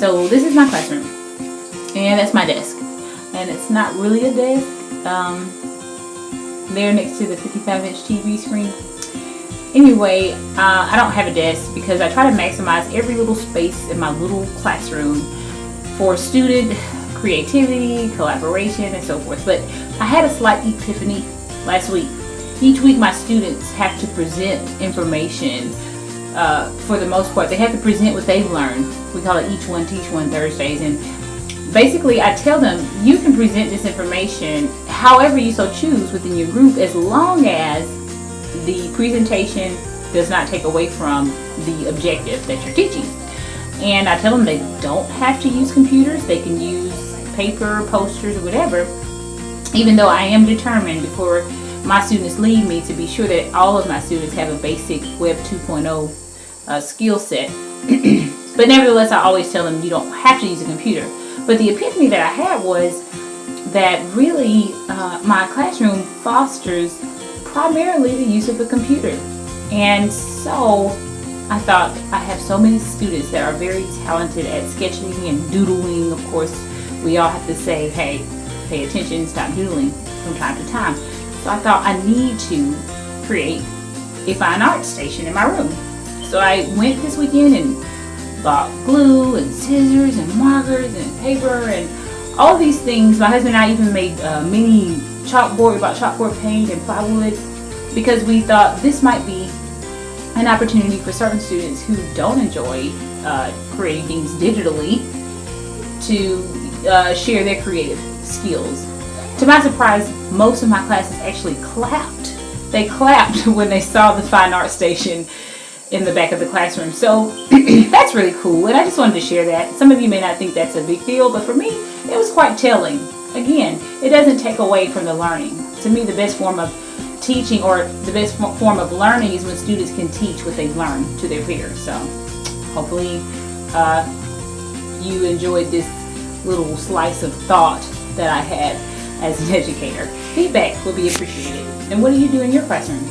So this is my classroom, and that's my desk. And it's not really a desk. There next to the 55-inch TV screen. Anyway, I don't have a desk because I try to maximize every little space in my little classroom for student creativity, collaboration, and so forth. But I had a slight epiphany last week. Each week my students have to present information. For the most part, they have to present what they've learned. We call it Each One Teach One Thursdays, and basically I tell them you can present this information however you so choose within your group, as long as the presentation does not take away from the objective that you're teaching. And I tell them they don't have to use computers. They can use paper, posters, or whatever, even though I am determined before my students leave me to be sure that all of my students have a basic Web 2.0 skill set. But nevertheless, I always tell them you don't have to use a computer. But the epiphany that I had was that really my classroom fosters primarily the use of a computer. And so I thought, I have so many students that are very talented at sketching and doodling. Of course, we all have to say, hey, pay attention, stop doodling from time to time. So I thought I need to create a fine art station in my room. So I went this weekend and bought glue and scissors and markers and paper and all these things. My husband and I even made a mini chalkboard. We bought chalkboard paint and plywood because we thought this might be an opportunity for certain students who don't enjoy creating things digitally to share their creative skills. To my surprise, most of my classes actually clapped. They clapped when they saw the fine art station in the back of the classroom. So that's really cool, and I just wanted to share that. Some of you may not think that's a big deal, but for me, it was quite telling. Again, it doesn't take away from the learning. To me, the best form of teaching, or the best form of learning, is when students can teach what they've learned to their peers. So hopefully you enjoyed this little slice of thought that I had as an educator. Feedback will be appreciated. And what do you do in your classroom?